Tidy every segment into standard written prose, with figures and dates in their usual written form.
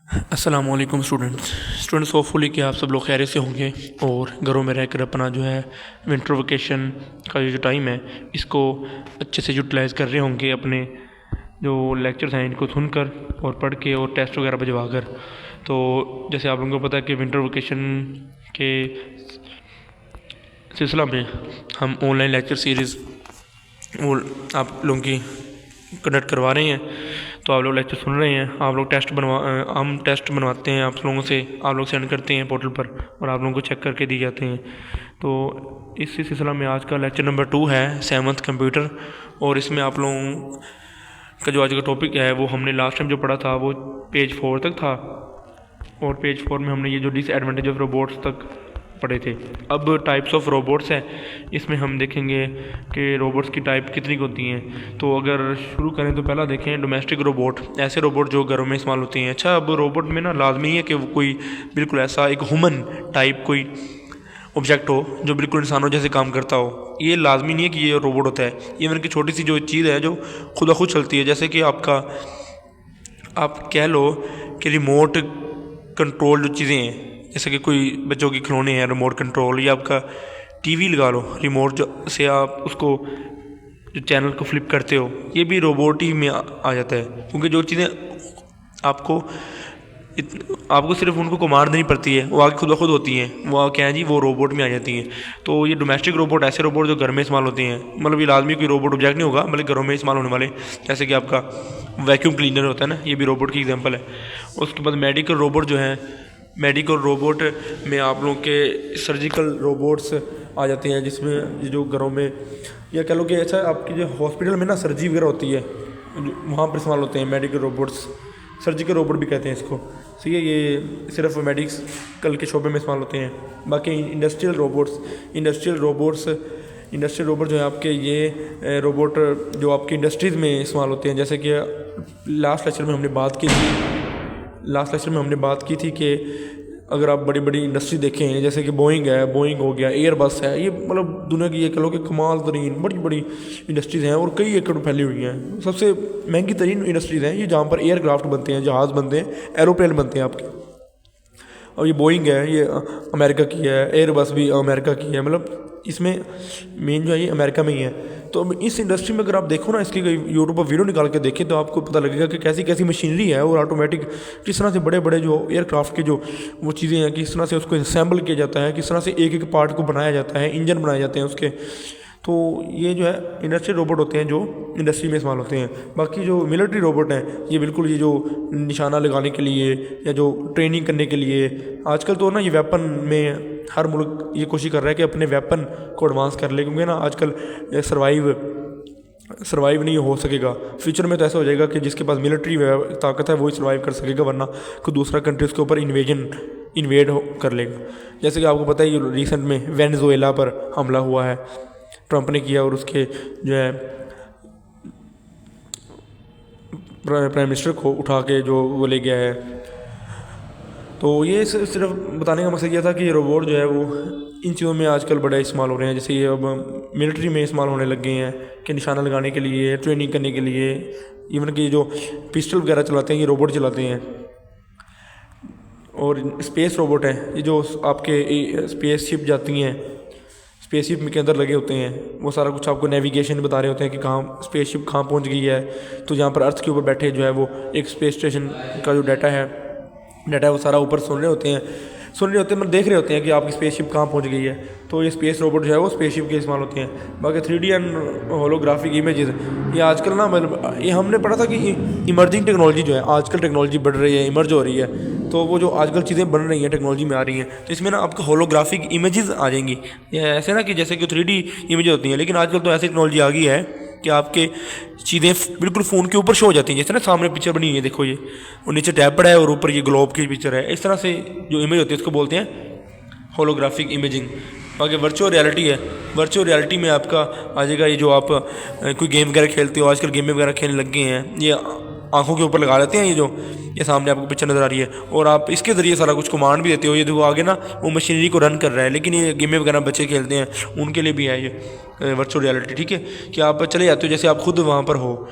अस्सलामुअलैकुम students hopefully कि आप सब लोग खैरियत से होंगे और घरों में रहकर अपना जो है विंटर वेकेशन का ये जो टाइम है इसको अच्छे से यूटिलाइज़ कर रहे होंगे, अपने जो लेक्चर्स हैं इनको सुनकर और पढ़ के और टेस्ट वगैरह भिजवा कर। तो जैसे आप लोगों को पता है कि विंटर वेकेशन के सिलसिला में हम ऑनलाइन लेक्चर सीरीज़ वो आप लोगों की कंडक्ट करवा रहे हैं। तो आप लोग लेक्चर सुन रहे हैं, आप लोग हम टेस्ट बनवाते हैं आप लोगों से, आप लोग सेंड करते हैं पोर्टल पर और आप लोगों को चेक करके दिए जाते हैं। तो इसी सिलसिला में आज का लेक्चर नंबर 2 है 7th कंप्यूटर। और इसमें आप लोगों का जो आज का टॉपिक है वो हमने लास्ट टाइम जो पढ़ा था वो पेज 4 तक था और पेज 4 में हमने ये जो डिसएडवांटेज ऑफ रोबोट्स तक पढ़े थे। अब टाइप्स ऑफ रोबोट्स हैं, इसमें हम देखेंगे कि रोबोट्स की टाइप कितनी होती हैं। तो अगर शुरू करें तो पहला देखें डोमेस्टिक रोबोट, ऐसे रोबोट जो घरों में इस्तेमाल होते हैं। अच्छा, अब रोबोट में ना लाजमी है कि वो कोई बिल्कुल ऐसा एक ह्यूमन टाइप कोई ऑब्जेक्ट हो जो बिल्कुल इंसानों जैसे काम करता हो। ये लाजमी नहीं है कि ये रोबोट होता है। इवन की छोटी सी जो चीज़ है जो खुद ब खुद चलती है, जैसे कि आप कह लो कि रिमोट कंट्रोल जो चीज़ें हैं, जैसे कि कोई बच्चों की खिलौने हैं रिमोट कंट्रोल, या आपका टीवी लगा लो रिमोट जो से आप उसको जो चैनल को फ्लिप करते हो, ये भी रोबोट ही में आ जाता है। क्योंकि जो चीज़ें आपको सिर्फ उनको कमांड देनी पड़ती है, वो आगे खुद ब खुद होती हैं, वो क्या है जी, वो रोबोट में आ जाती हैं। तो ये डोमेस्टिक रोबोट ऐसे रोबोट जो घर में इस्तेमाल होते हैं, मतलब ये लाजमी कोई रोबोट ऑब्जेक्ट नहीं होगा बल्कि घरों में इस्तेमाल होने वाले, जैसे कि आपका वैक्यूम क्लीनर होता है ना, ये भी रोबोट की एग्जांपल है। उसके बाद मेडिकल रोबोट जो है, मेडिकल रोबोट में आप लोगों के सर्जिकल रोबोट्स आ जाते हैं, जिसमें जो घरों में या कह लो कि अच्छा आपकी जो हॉस्पिटल में ना सर्जरी वगैरह होती है वहाँ पर इस्तेमाल होते हैं मेडिकल रोबोट्स, सर्जिकल रोबोट भी कहते हैं इसको। सही है, ये सिर्फ मेडिकल के शोबे में इस्तेमाल होते हैं। बाकी इंडस्ट्रियल रोबोट जो है आपके, ये रोबोट जो आपकी इंडस्ट्रीज़ में इस्तेमाल होते हैं। जैसे कि लास्ट लेक्चर में हमने बात की थी कि अगर आप बड़ी बड़ी इंडस्ट्री देखें, जैसे कि बोइंग हो गया, एयरबस है, ये मतलब दुनिया की ये कह लो कि कमाल तरीन बड़ी बड़ी इंडस्ट्रीज़ हैं और कई एकड़ फैली हुई हैं। सबसे महंगी तरीन इंडस्ट्रीज़ हैं ये, जहाँ पर एयरक्राफ्ट बनते हैं, जहाज़ बनते हैं, एरोप्लेन बनते हैं आपके। और ये बोइंग है, ये अमेरिका की है, एयरबस भी अमेरिका की है, मतलब इसमें मेन जो है ये अमेरिका में ही है। तो इस इंडस्ट्री में अगर आप देखो ना, इसकी यूट्यूब पर वीडियो निकाल के देखें तो आपको पता लगेगा कि कैसी कैसी मशीनरी है और ऑटोमेटिक किस तरह से बड़े बड़े जो एयरक्राफ्ट के जो वो चीज़ें हैं, किस तरह से उसको असेंबल किया जाता है, किस तरह से एक एक पार्ट को बनाया जाता है, इंजन बनाए जाते हैं उसके। तो ये जो है इंडस्ट्री रोबोट होते हैं जो इंडस्ट्री में इस्तेमाल होते हैं। बाकी जो मिलिट्री रोबोट हैं, ये बिल्कुल ये जो निशाना लगाने के लिए या जो ट्रेनिंग करने के लिए, आजकल तो ना ये वेपन में हर मुल्क ये कोशिश कर रहा है कि अपने वेपन को एडवांस कर ले, क्योंकि ना आजकल सर्वाइव नहीं हो सकेगा। फ्यूचर में तो ऐसा हो जाएगा कि जिसके पास मिलिट्री ताकत है वही सर्वाइव कर सकेगा, वरना कोई दूसरा कंट्री उसके ऊपर इन्वेड कर लेगा। जैसे कि आपको पता है ये रिसेंट में वेनेजुएला पर हमला हुआ है, ट्रंप ने किया, और उसके जो है प्राइम मिनिस्टर को उठा के जो वो ले गया है। तो ये सिर्फ बताने का मकसद ये था कि ये रोबोट जो है वो इन चीज़ों में आजकल बड़े इस्तेमाल हो रहे हैं। जैसे ये अब मिलिट्री में इस्तेमाल होने लग गए हैं कि निशाना लगाने के लिए, ट्रेनिंग करने के लिए, इवन कि जो पिस्टल वगैरह चलाते हैं ये रोबोट चलाते हैं। और स्पेस रोबोट है, ये जो आपके स्पेसशिप जाती हैं, स्पेसशिप के अंदर लगे होते हैं, वो सारा कुछ आपको नेविगेशन बता रहे होते हैं कि कहाँ स्पेसशिप कहाँ पहुंच गई है। तो जहाँ पर अर्थ के ऊपर बैठे जो है वो एक स्पेस स्टेशन का जो डाटा है वो सारा ऊपर सुन रहे होते हैं, मतलब देख रहे होते हैं कि आपकी स्पेसशिप कहाँ पहुंच गई है। तो ये स्पेस रोबोट जो है वो स्पेसशिप के इस्तेमाल होते हैं। बाकी 3D एंड होलोग्राफिक इमेजेस, ये आजकल ना मतलब ये हमने पढ़ा था कि इमर्जिंग टेक्नोलॉजी जो है, आजकल टेक्नोलॉजी बढ़ रही है, इमर्ज हो रही है। तो वो जो आजकल चीज़ें बन रही हैं टेक्नोलॉजी में आ रही हैं, तो इसमें ना आपको होलोग्राफिक इमेजेस आ जाएंगी। ये ऐसे ना कि जैसे कि 3D इमेजेस होती हैं, लेकिन आजकल तो ऐसी टेक्नोलॉजी आ गई है कि आपके चीज़ें बिल्कुल फ़ोन के ऊपर शो हो जाती हैं। जैसे ना सामने पिक्चर बनी हुई है, देखो ये, और नीचे टैब पड़ा है और ऊपर ये ग्लोब की पिक्चर है। इस तरह से जो इमेज होती है इसको बोलते हैं होलोग्राफिक इमेजिंग। बाकी वर्चुअल रियलिटी है, वर्चुअल रियलिटी में आपका आ जाएगा ये जो आप कोई गेम वगैरह खेलते हो, आजकल गेम वगैरह खेलने लग गए हैं, ये आंखों के ऊपर लगा लेते हैं, ये सामने आपको पिक्चर नज़र आ रही है, और आप इसके ज़रिए सारा कुछ कमांड भी देते हो। ये देखो आगे ना वो मशीनरी को रन कर रहा है। लेकिन ये गेमें वगैरह बच्चे खेलते हैं उनके लिए भी है ये वर्चुअल रियलिटी। ठीक है, कि आप चले जाते हो, जैसे आप खुद वहाँ पर हो,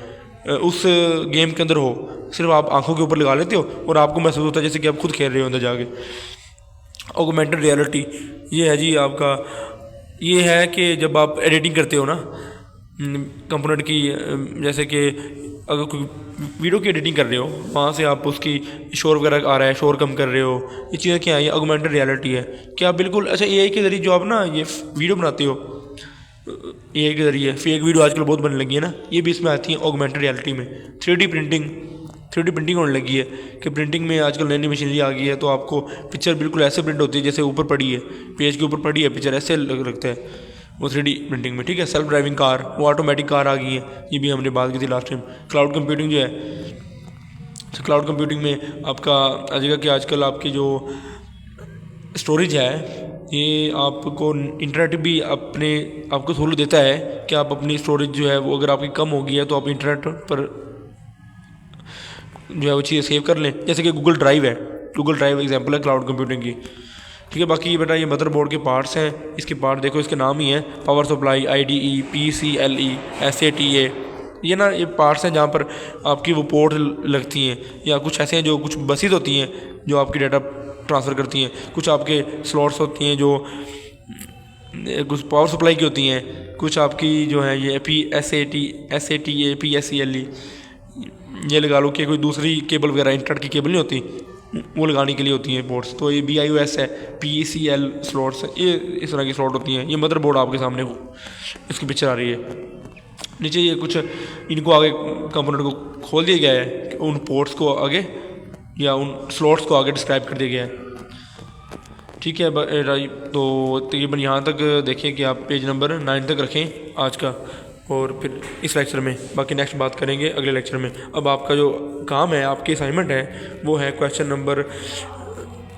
उस गेम के अंदर हो, सिर्फ आप आंखों के ऊपर लगा लेते हो और आपको महसूस होता है जैसे कि आप खुद खेल रहे हो अंदर जाके। ऑगमेंटेड रियलिटी ये है जी आपका, ये है कि जब आप एडिटिंग करते हो ना कंपोनेंट की, जैसे कि अगर कोई वीडियो की एडिटिंग कर रहे हो, वहाँ से आप उसकी शोर वगैरह आ रहा है, शोर कम कर रहे हो, ये चीज़ें क्या है, ये ऑगमेंटेड रियलिटी है कि आप बिल्कुल अच्छा एआई के ज़रिए जो आप ना ये वीडियो बनाते हो एआई के ज़रिए, फेक वीडियो आजकल बहुत बनने लगी है ना, ये भी इसमें आती है ऑगमेंटेड रियलिटी में। 3D प्रिंटिंग होने लगी है कि प्रिंटिंग में आजकल नई नई मशीनरी आ गई है, तो आपको पिक्चर बिल्कुल ऐसे प्रिंट होती है जैसे ऊपर पड़ी है, पेज के ऊपर पड़ी है पिक्चर, ऐसे लगता है वो 3D प्रिंटिंग में। ठीक है, सेल्फ ड्राइविंग कार, वो ऑटोमेटिक कार आ गई है, ये भी हमने बात की थी लास्ट टाइम। क्लाउड कंप्यूटिंग जो है, तो क्लाउड कंप्यूटिंग में आपका आ जाएगा कि आजकल आपकी जो स्टोरेज है ये आपको इंटरनेट भी अपने आपको सहूलत देता है कि आप अपनी स्टोरेज जो है वो अगर आपकी कम हो गई है तो आप इंटरनेट पर जो है वो चीज़ें सेव कर लें, जैसे कि गूगल ड्राइव है। गूगल ड्राइव एग्जांपल है क्लाउड कंप्यूटिंग की। ठीक है, बाकी ये बेटा ये मदरबोर्ड के पार्ट्स हैं, इसके पार्ट देखो, इसके नाम ही है power supply, IDE, PCLE, SATA, ये ना ये पार्ट्स हैं जहाँ पर आपकी वो पोर्ट लगती हैं, या कुछ ऐसे हैं जो कुछ बसेस होती हैं जो आपकी डाटा ट्रांसफ़र करती हैं, कुछ आपके स्लॉट्स होती हैं जो कुछ पावर सप्लाई की होती हैं, कुछ आपकी जो है ये SATA, PSCLE, ये लगा लो कि कोई दूसरी केबल वगैरह इंटरनेट की केबल नहीं होती, वो लगाने के लिए होती हैं पोर्ट्स। तो ये BIOS है, PCL स्लॉट्स, ये इस तरह की स्लॉट होती हैं। ये मदरबोर्ड आपके सामने इसकी पिक्चर आ रही है नीचे, ये कुछ इनको आगे कंपोनेंट को खोल दिया गया है, उन पोर्ट्स को आगे या उन स्लॉट्स को आगे डिस्क्राइब कर दिया गया है। ठीक है, तो तकरीबन यहाँ तक देखें कि आप पेज नंबर 9 तक रखें आज का, और फिर इस लेक्चर में बाकी नेक्स्ट बात करेंगे अगले लेक्चर में। अब आपका जो काम है, आपकी असाइनमेंट है, वो है क्वेश्चन नंबर,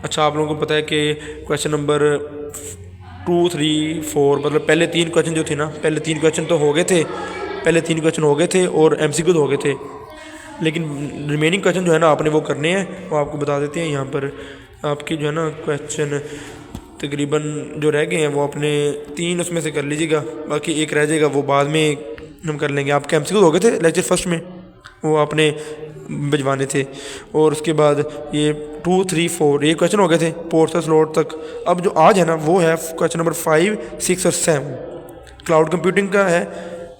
अच्छा आप लोगों को पता है कि क्वेश्चन नंबर 2, 3, 4, मतलब पहले 3 क्वेश्चन जो थे ना, पहले 3 क्वेश्चन तो हो गए थे, और MCQ हो गए थे, लेकिन रिमेनिंग क्वेश्चन जो है ना आपने वो करने हैं, वो आपको बता देते हैं यहाँ पर। आपके जो है ना क्वेश्चन तकरीबन जो रह गए हैं वो अपने 3 उसमें से कर लीजिएगा, बाकी एक रह जाएगा वो बाद में हम कर लेंगे। आपके MCQ हो गए थे लेक्चर फर्स्ट में, वो आपने भिजवाने थे, और उसके बाद ये 2, 3, 4 ये क्वेश्चन हो गए थे पोर्ट से स्लॉट तक। अब जो आज है ना वो है क्वेश्चन नंबर 5, 6 और 7, क्लाउड कंप्यूटिंग का है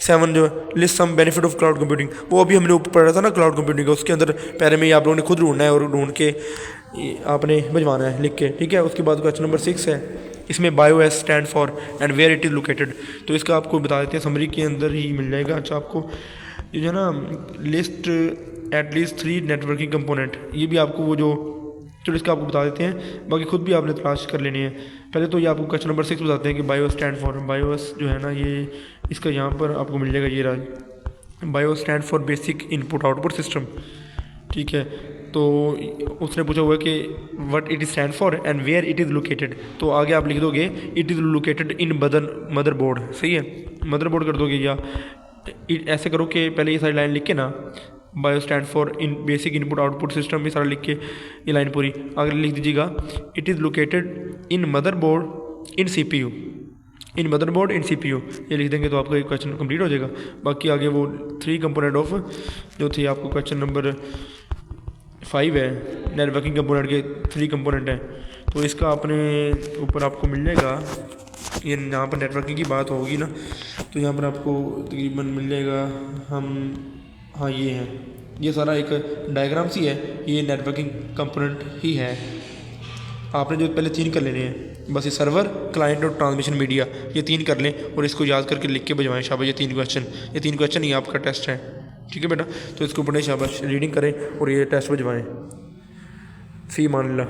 7 जो list some benefit of cloud computing, वो अभी हमने ऊपर पढ़ा था ना क्लाउड कंप्यूटिंग का, उसके अंदर पहले में आप लोगों ने खुद ढूंढना है और ढूंढ के आपने भिजवाना है लिख के। ठीक है, उसके बाद क्वेश्चन नंबर 6 है, इसमें BIOS stand for and where it is located, तो इसका आपको बता देते हैं, समरी के अंदर ही मिल जाएगा। अच्छा आपको ये जो है ना लिस्ट एटलीस्ट 3 नेटवर्किंग कंपोनेंट, ये भी आपको वो जो, चलो इसका आपको बता देते हैं, बाकी खुद भी आपने तलाश कर लेनी है। पहले तो ये आपको क्वेश्चन नंबर 6 बताते हैं कि BIOS स्टैंड फॉर, BIOS जो है ना ये इसका यहाँ पर आपको मिल जाएगा, ये रहा BIOS stand for basic input output system. ठीक है, तो उसने पूछा हुआ है कि what it stand for and where it is located, तो आगे आप लिख दोगे it is located in motherboard, सही है, मदरबोर्ड कर दोगे, या ऐसे करो कि पहले ये सारी लाइन लिख के ना BIOS stand for in basic input output system, ये सारा लिख के ये लाइन पूरी आगे लिख दीजिएगा, it is located in motherboard in CPU, in motherboard in CPU, ये लिख देंगे तो आपका एक क्वेश्चन कंप्लीट हो जाएगा। बाकी आगे वो 3 कंपोनेंट ऑफ जो थी आपको क्वेश्चन नंबर 5 है, नेटवर्किंग कंपोनेंट के 3 कंपोनेंट हैं, तो इसका अपने ऊपर आपको मिल जाएगा, ये यहाँ पर नेटवर्किंग की बात होगी ना, तो यहाँ पर आपको तकरीबन मिल जाएगा, हाँ ये है, ये सारा एक डायग्राम सी है, ये नेटवर्किंग कंपोनेंट ही है। आपने जो पहले 3 कर लेने हैं बस, ये सर्वर, क्लाइंट और ट्रांसमिशन मीडिया, ये 3 कर लें और इसको याद करके लिख के भिजवाएं। शाबाश, ये 3 क्वेश्चन ही आपका टेस्ट है। ठीक है बेटा, तो इसको पढ़ें, शाबाश, रीडिंग करें और ये टेस्ट भिजवाएं। फ़ी मान अल्लाह।